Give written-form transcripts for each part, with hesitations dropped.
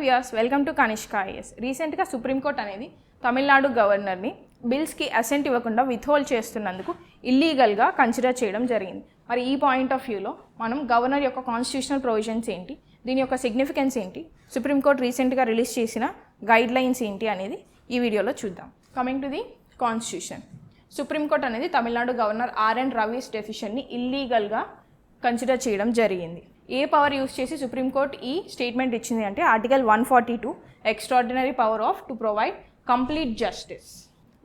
Viewers, welcome to Kanishka is. రీసెంట్గా supreme court అనేది Tamil Nadu గవర్నర్ని బిల్స్కి assigned ఇవ్వకుండా విత్హోల్డ్ చేస్తున్నందుకు ఇల్లీగల్గా కన్సిడర్ చేయడం జరిగింది. మరి ఈ పాయింట్ ఆఫ్ వ్యూలో మనం గవర్నర్ యొక్క కాన్స్టిట్యూషనల్ ప్రొవిజన్స్ ఏంటి, దీని యొక్క సిగ్నిఫికెన్స్ ఏంటి, సుప్రీంకోర్టు రీసెంట్గా రిలీజ్ చేసిన గైడ్ లైన్స్ ఏంటి అనేది ఈ వీడియోలో చూద్దాం. Coming to the constitution, supreme court అనేది తమిళనాడు గవర్నర్ ఆర్ఎన్ రవీస్ డెసిషన్ని ఇల్లీగల్గా కన్సిడర్ చేయడం జరిగింది. ఏ పవర్ యూస్ చేసి సుప్రీంకోర్టు ఈ స్టేట్మెంట్ ఇచ్చింది అంటే article 142 extraordinary power off to provide complete justice.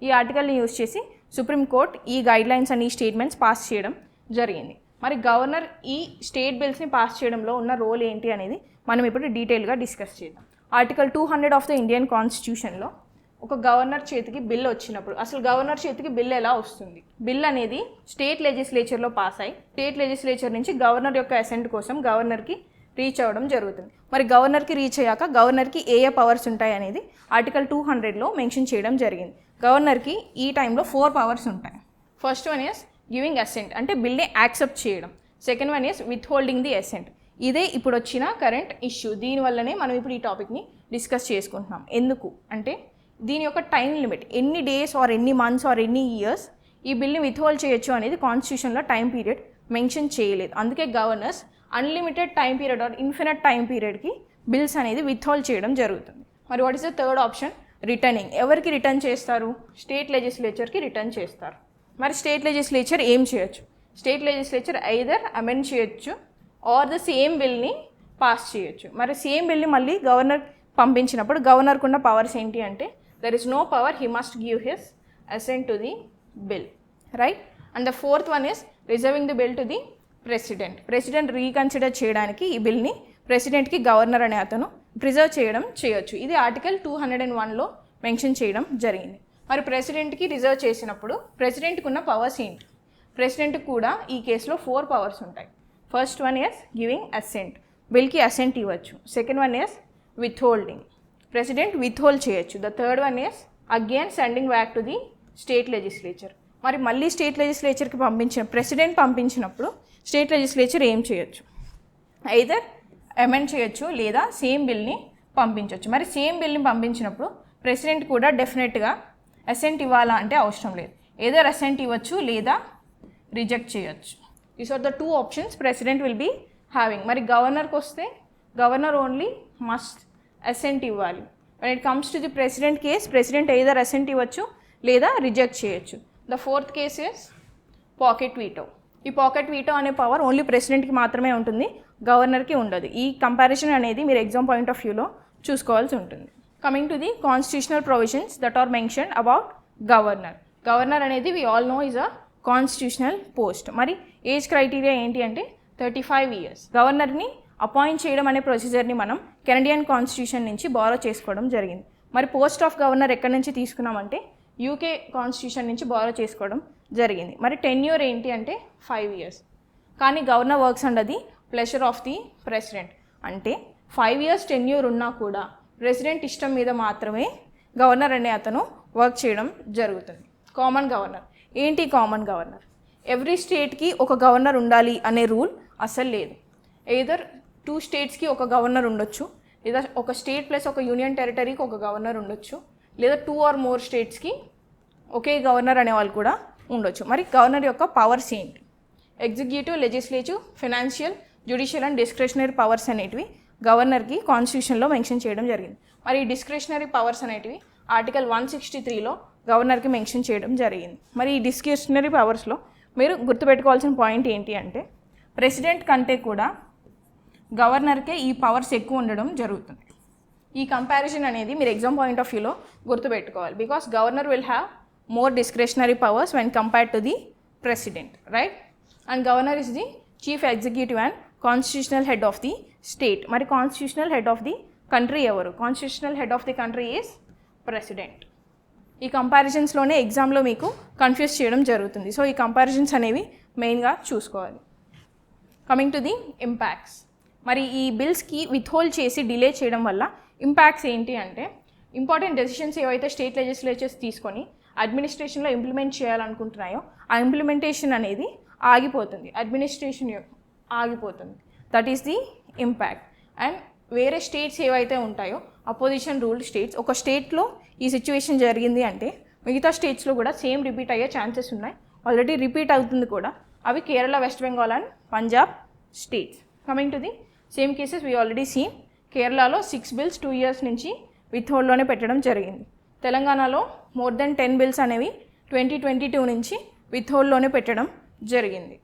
ఈ ఆర్టికల్ని యూస్ చేసి సుప్రీంకోర్టు ఈ గైడ్ లైన్స్ అండ్ ఈ స్టేట్మెంట్స్ పాస్ చేయడం జరిగింది. మరి గవర్నర్ ఈ స్టేట్ బిల్స్ని పాస్ చేయడంలో ఉన్న రోల్ ఏంటి అనేది మనం ఇప్పుడు డీటెయిల్గా డిస్కస్ చేద్దాం. ఆర్టికల్ 200 ఆఫ్ ద ఇండియన్ కాన్స్టిట్యూషన్లో ఒక గవర్నర్ చేతికి బిల్ వచ్చినప్పుడు అసలు గవర్నర్ చేతికి బిల్ ఎలా వస్తుంది? బిల్ అనేది స్టేట్ లెజిస్లేచర్లో పాస్ అయ్యి స్టేట్ లెజిస్లేచర్ నుంచి గవర్నర్ యొక్క అసెంట్ కోసం గవర్నర్కి రీచ్ అవ్వడం జరుగుతుంది. మరి గవర్నర్కి రీచ్ అయ్యాక గవర్నర్కి ఏ పవర్స్ ఉంటాయి అనేది ఆర్టికల్ 200లో మెన్షన్ చేయడం జరిగింది. గవర్నర్కి ఈ టైంలో 4 పవర్స్ ఉంటాయి. First one is giving assent, అంటే బిల్ని యాక్సెప్ట్ చేయడం. Second one is with holding the assent. ఇదే ఇప్పుడు వచ్చిన కరెంట్ ఇష్యూ. దీనివల్లనే మనం ఇప్పుడు ఈ టాపిక్ని డిస్కస్ చేసుకుంటున్నాం. ఎందుకు అంటే దీని యొక్క టైం లిమిట్ ఎన్ని డేస్ ఆర్ ఎన్ని మంత్స్ ఆర్ ఎన్ని ఇయర్స్ ఈ బిల్ని విత్హోల్డ్ చేయొచ్చు అనేది కాన్స్టిట్యూషన్లో టైం పీరియడ్ మెన్షన్ చేయలేదు. అందుకే governors unlimited time period or infinite time పీరియడ్కి బిల్స్ అనేది విత్హోల్డ్ చేయడం జరుగుతుంది. మరి what is the third option? Returning. ఎవరికి రిటర్న్ చేస్తారు? స్టేట్ లెజిస్లేచర్కి రిటర్న్ చేస్తారు. మరి స్టేట్ లెజిస్లేచర్ ఏం చేయొచ్చు? స్టేట్ లెజిస్లేచర్ ఐదర్ అమెండ్ చేయొచ్చు ఆర్ ద సేమ్ బిల్ని పాస్ చేయొచ్చు. మరి సేమ్ బిల్ని మళ్ళీ గవర్నర్ పంపించినప్పుడు గవర్నర్కు ఉన్న పవర్స్ ఏంటి అంటే there is no power, he must give his assent to the bill, right? And the fourth one is reserving the bill to the president. President reconsider చేయడానికి ఈ బిల్ని ప్రెసిడెంట్కి గవర్నర్ అనే అతను ప్రిజర్వ్ చేయొచ్చు. ఇది ఆర్టికల్ 201లో మెన్షన్ చేయడం జరిగింది. మరి ప్రెసిడెంట్కి రిజర్వ్ చేసినప్పుడు ప్రెసిడెంట్కి ఉన్న పవర్స్ ఏంటి? ప్రెసిడెంట్కి కూడా ఈ కేసులో 4 పవర్స్ ఉంటాయి. First one is giving assent, బిల్కి అసెంట్ ఇవ్వచ్చు. Second one is with holding, president withhold చేయొచ్చు. The third one is again sending back to the state legislature. మరి మళ్ళీ స్టేట్ లెజిస్లేచర్కి ప్రెసిడెంట్ పంపించినప్పుడు స్టేట్ లెజిస్లేచర్ ఏం చేయొచ్చు? ఐదర్ అమెండ్ చేయొచ్చు లేదా సేమ్ బిల్ని పంపించవచ్చు. మరి సేమ్ బిల్ని పంపించినప్పుడు ప్రెసిడెంట్ కూడా డెఫినెట్గా అసెంట్ ఇవ్వాలా అంటే అవసరం లేదు. ఏదర్ అసెంట్ ఇవ్వచ్చు లేదా రిజెక్ట్ చేయొచ్చు. These are the 2 options president will be having. మరి గవర్నర్కి వస్తే గవర్నర్ ఓన్లీ మస్ట్ అసెంట్ ఇవ్వాలి. When it comes to the president case president either assent ఇవ్వచ్చు లేదా రిజెక్ట్ చేయొచ్చు. The fourth case is pocket veto. ఈ పాకెట్ వీటో అనే power only ప్రెసిడెంట్కి మాత్రమే ఉంటుంది, గవర్నర్కి ఉండదు. ఈ కంపారిజన్ అనేది మీరు ఎగ్జామ్ పాయింట్ ఆఫ్ వ్యూలో చూసుకోవాల్సి ఉంటుంది. Coming to the constitutional provisions that are mention about governor. Governor అనేది we all know is a constitutional post. మరి ఏజ్ క్రైటీరియా ఏంటి అంటే 35 years. గవర్నర్ని అపాయింట్ చేయడం అనే ప్రొసీజర్ని మనం కెనడియన్ కాన్స్టిట్యూషన్ నుంచి బారో చేసుకోవడం జరిగింది. మరి పోస్ట్ ఆఫ్ గవర్నర్ ఎక్కడి నుంచి తీసుకున్నామంటే యూకే కాన్స్టిట్యూషన్ నుంచి బారో చేసుకోవడం జరిగింది. మరి టెన్యూర్ ఏంటి అంటే 5 years. కానీ governor works under the pleasure of the president. అంటే 5 years టెన్యూర్ ఉన్నా కూడా ప్రెసిడెంట్ ఇష్టం మీద మాత్రమే గవర్నర్ అనే అతను వర్క్ చేయడం జరుగుతుంది. కామన్ గవర్నర్ ఏంటి? కామన్ గవర్నర్ ఎవ్రీ స్టేట్కి ఒక గవర్నర్ ఉండాలి అనే రూల్ అసలు లేదు. ఎయిదర్ 2 స్టేట్స్కి ఒక గవర్నర్ ఉండొచ్చు, లేదా ఒక స్టేట్ ప్లస్ ఒక యూనియన్ టెరిటరీకి ఒక గవర్నర్ ఉండొచ్చు, లేదా 2 or more స్టేట్స్కి ఒకే గవర్నర్ అనే వాళ్ళు కూడా ఉండొచ్చు. మరి గవర్నర్ యొక్క పవర్స్ ఏంటి? Executive, legislative, financial, judicial and discretionary powers అనేటివి గవర్నర్కి కాన్స్టిట్యూషన్లో మెన్షన్ చేయడం జరిగింది. మరి ఈ డిస్క్రిషనరీ పవర్స్ అనేటివి ఆర్టికల్ 163లో గవర్నర్కి మెన్షన్ చేయడం జరిగింది. మరి ఈ డిస్క్రిషనరీ పవర్స్లో మీరు గుర్తుపెట్టుకోవాల్సిన పాయింట్ ఏంటి అంటే ప్రెసిడెంట్ కంటే కూడా గవర్నర్కే ఈ పవర్స్ ఎక్కువ ఉండడం జరుగుతుంది. ఈ కంపారిజన్ అనేది మీరు ఎగ్జామ్ పాయింట్ ఆఫ్ వ్యూలో గుర్తుపెట్టుకోవాలి. Because governor will have more discretionary powers when compared to the president, right? And governor is the chief executive and constitutional head of the state. మరి constitutional head of the country ఎవరు? Constitutional head of the country is president. ఈ కంపారిజన్స్లోనే ఎగ్జామ్లో మీకు confuse చేయడం జరుగుతుంది. So ఈ comparisons అనేవి మెయిన్గా చూసుకోవాలి. Coming to the impacts. మరి ఈ బిల్స్కి విత్హోల్డ్ చేసి డిలే చేయడం వల్ల ఇంపాక్ట్స్ ఏంటి అంటే ఇంపార్టెంట్ డెసిషన్స్ ఏవైతే స్టేట్ లెజిస్లేచర్స్ తీసుకొని అడ్మినిస్ట్రేషన్లో ఇంప్లిమెంట్ చేయాలనుకుంటున్నాయో ఆ ఇంప్లిమెంటేషన్ అనేది ఆగిపోతుంది. అడ్మినిస్ట్రేషన్ ఆగిపోతుంది. That is the impact. And వేరే స్టేట్స్ ఏవైతే ఉంటాయో అపోజిషన్ రూల్డ్ స్టేట్స్. ఒక స్టేట్లో ఈ సిచ్యువేషన్ జరిగింది అంటే మిగతా స్టేట్స్లో కూడా సేమ్ రిపీట్ అయ్యే ఛాన్సెస్ ఉన్నాయి. ఆల్రెడీ రిపీట్ అవుతుంది కూడా. అవి Kerala, west Bengal and Punjab states. Coming to the same cases we already scene. కేరళలో 6 బిల్స్ 2 years నుంచి విత్ హోల్డ్లోనే పెట్టడం జరిగింది. తెలంగాణలో మోర్ దెన్ 10 బిల్స్ అనేవి 2022 నుంచి విత్ హోల్డ్లోనే పెట్టడం జరిగింది.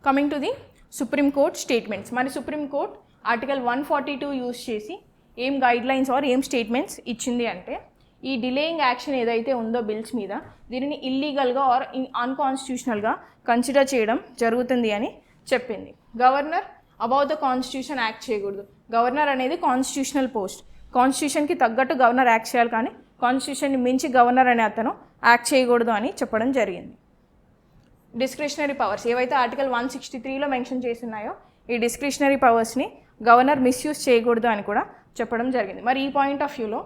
Coming to the supreme court statements. మరి సుప్రీం కోర్ట్ ఆర్టికల్ 142 యూజ్ చేసి ఏం గైడ్ లైన్స్ ఆర్ ఏం స్టేట్మెంట్స్ ఇచ్చింది అంటే, ఈ డిలేయింగ్ యాక్షన్ ఏదైతే ఉందో బిల్స్ మీద, దీనిని ఇల్లీగల్గా ఆర్ అన్కాన్స్టిట్యూషనల్గా కన్సిడర్ చేయడం జరుగుతుంది అని చెప్పింది. Governor about the constitution act చేయకూడదు. గవర్నర్ అనేది కాన్స్టిట్యూషనల్ పోస్ట్. కాన్స్టిట్యూషన్కి తగ్గట్టు గవర్నర్ యాక్ట్ చేయాలి, కానీ కాన్స్టిట్యూషన్ని మించి గవర్నర్ అనే అతను యాక్ట్ చేయకూడదు అని చెప్పడం జరిగింది. డిస్క్రిషనరీ పవర్స్ ఏవైతే ఆర్టికల్ 163లో మెన్షన్ చేస్తున్నాయో, ఈ డిస్క్రిషనరీ పవర్స్ని గవర్నర్ మిస్యూజ్ చేయకూడదు అని కూడా చెప్పడం జరిగింది. మరి ఈ పాయింట్ ఆఫ్ వ్యూలో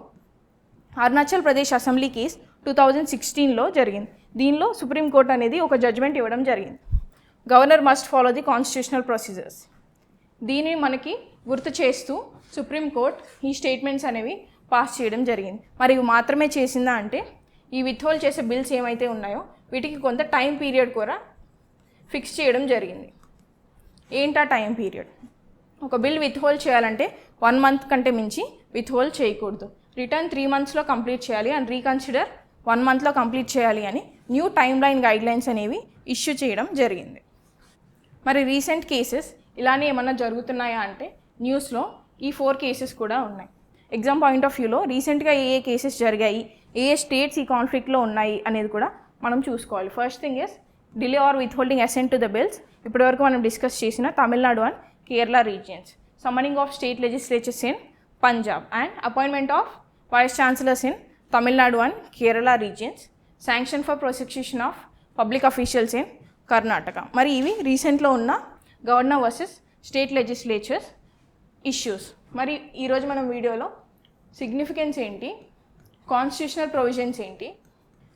అరుణాచల్ ప్రదేశ్ అసెంబ్లీ కేస్ 2016లో జరిగింది. దీనిలో సుప్రీంకోర్టు అనేది ఒక జడ్జ్మెంట్ ఇవ్వడం జరిగింది. Governor must follow the constitutional procedures. దీన్ని మనకి గుర్తు చేస్తూ సుప్రీంకోర్టు ఈ స్టేట్మెంట్స్ అనేవి పాస్ చేయడం జరిగింది. మరి ఇవి మాత్రమే చేసిందా అంటే, ఈ విత్హోల్డ్ చేసే బిల్స్ ఏమైతే ఉన్నాయో వీటికి కొంత టైం పీరియడ్ కూడా ఫిక్స్ చేయడం జరిగింది. ఏంటా టైం పీరియడ్? ఒక బిల్ విత్హోల్డ్ చేయాలంటే 1 month కంటే మించి విత్హోల్డ్ చేయకూడదు. రిటర్న్ 3 monthsలో కంప్లీట్ చేయాలి అండ్ రీకన్సిడర్ 1 monthలో కంప్లీట్ చేయాలి అని న్యూ టైమ్ లైన్ గైడ్లైన్స్ అనేవి ఇష్యూ చేయడం జరిగింది. మరి రీసెంట్ కేసెస్ ఇలానే ఏమన్నా జరుగుతున్నాయా అంటే, న్యూస్లో ఈ 4 కేసెస్ కూడా ఉన్నాయి. ఎగ్జామ్ పాయింట్ ఆఫ్ వ్యూలో రీసెంట్గా ఏ కేసెస్ జరిగాయి, ఏ స్టేట్స్ ఈ కాన్ఫ్లిక్ట్లో ఉన్నాయి అనేది కూడా మనం చూసుకోవాలి. First thing is delay or withholding assent to the bills. ఇప్పటివరకు మనం డిస్కస్ చేసిన Tamil Nadu and Kerala regions. Summoning of state legislatures in Punjab and appointment of vice chancellors in Tamil Nadu and Kerala regions. Sanction for prosecution of public officials in Karnataka. మరి ఇవి రీసెంట్లో ఉన్న governor versus state legislatures issues. మరి ఈరోజు మనం వీడియోలో సిగ్నిఫికెన్స్ ఏంటి, కాన్స్టిట్యూషనల్ ప్రొవిజన్స్ ఏంటి,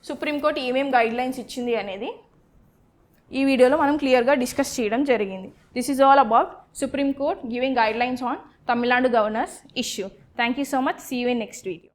సుప్రీంకోర్టు ఏమేం గైడ్లైన్స్ ఇచ్చింది అనేది ఈ వీడియోలో మనం క్లియర్గా డిస్కస్ చేయడం జరిగింది. This is all about supreme court giving guidelines on Tamil Nadu governors issue. Thank you so much. See you in next video.